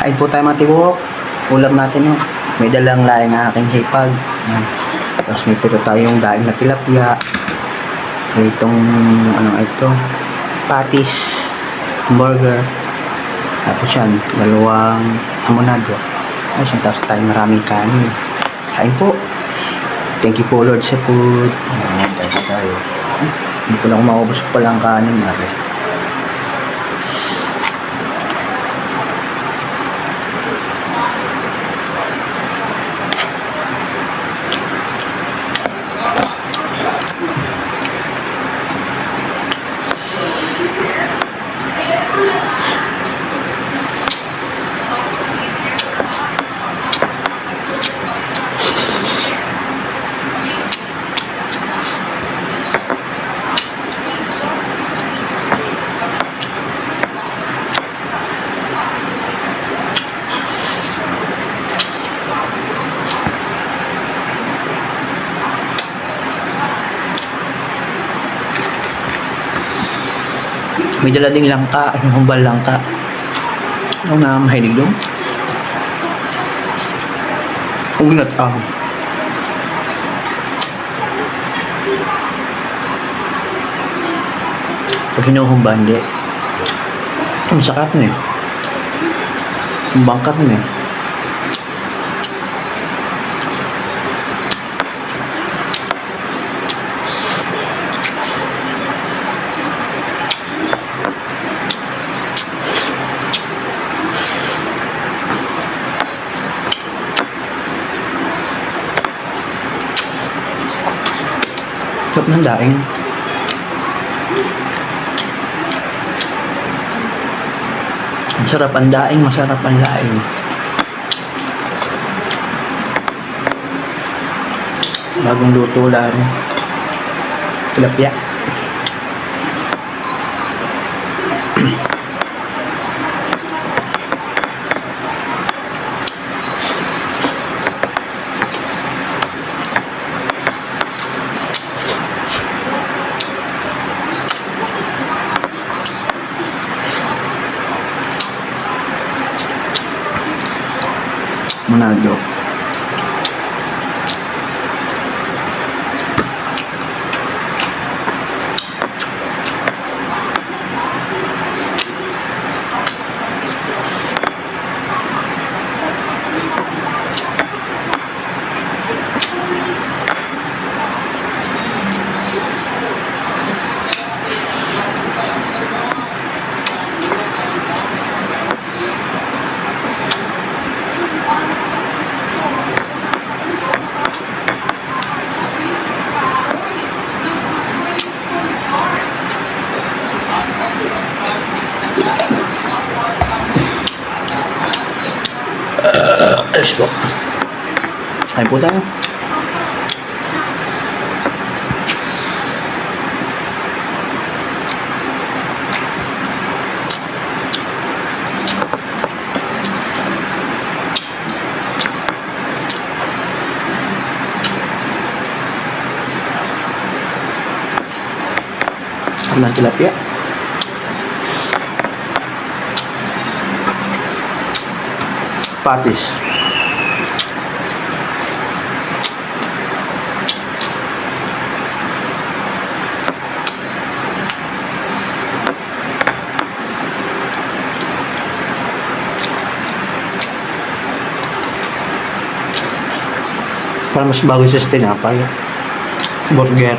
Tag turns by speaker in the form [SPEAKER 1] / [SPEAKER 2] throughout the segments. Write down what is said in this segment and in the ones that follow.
[SPEAKER 1] Kain po tayo mga tibuhok. Ulam natin yun. May dalang laing ng aking hipag. Yan. Tapos may pito tayong daing na tilapia. May itong, ito, patis, burger. Tapos yan, dalawang hamonado. Ayos yan, tapos tayo maraming kanin. Kain po. Thank you po Lord sa food. Ayan, tayo. Hindi ko lang maubos pa lang kanin. May dala ding langka, humbal langka. Ano na mahilig doon? Ugnat pag hinuhumba, hindi. Ang sakat na eh. Ang bangkat na eh. Sarap ng daing. Masarap ang daing, masarap ang laing. Bagong luto lang. Tilapia. Manado. Let's go. Kain po tayo. Ang tilapia. Patis. Para mas bago sa tinapay. Burger.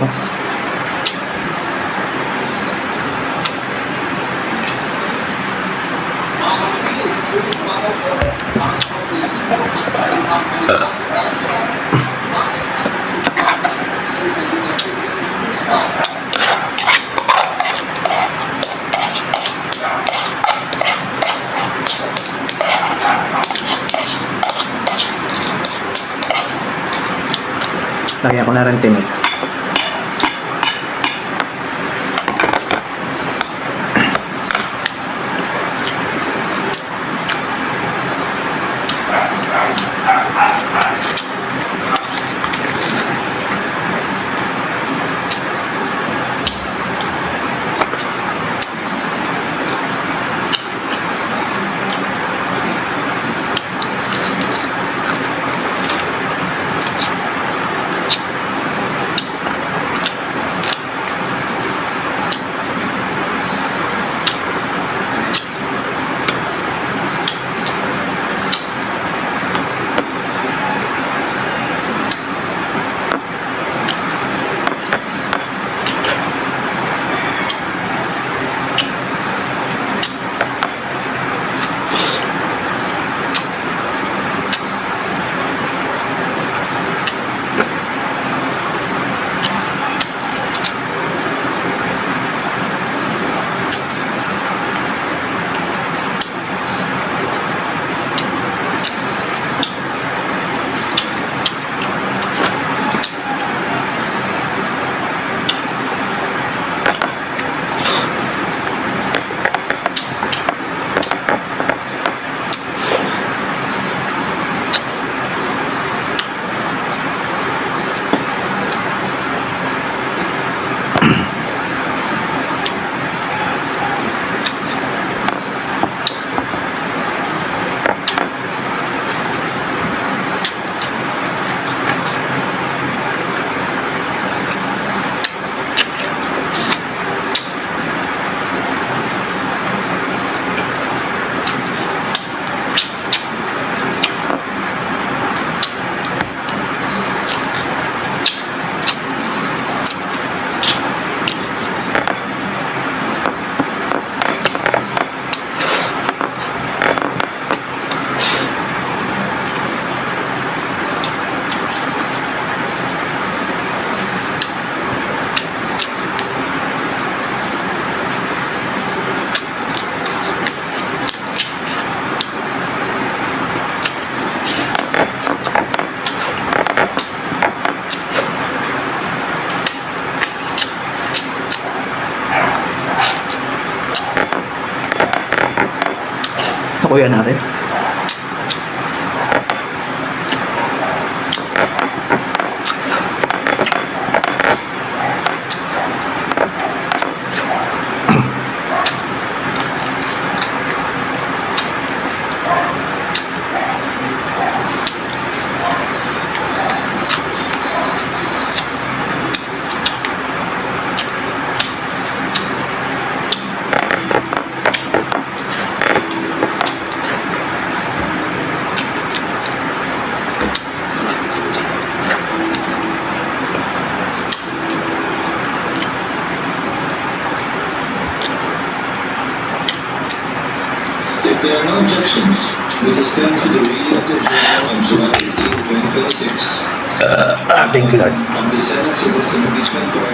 [SPEAKER 1] Lagyan ko na rin tinik. Kuya natin.
[SPEAKER 2] If there are no objections, we dispense with the reading of the journal on July 15, 2026.
[SPEAKER 1] Thank you, Lord.
[SPEAKER 2] Of the Senate Civil and Impeachment Court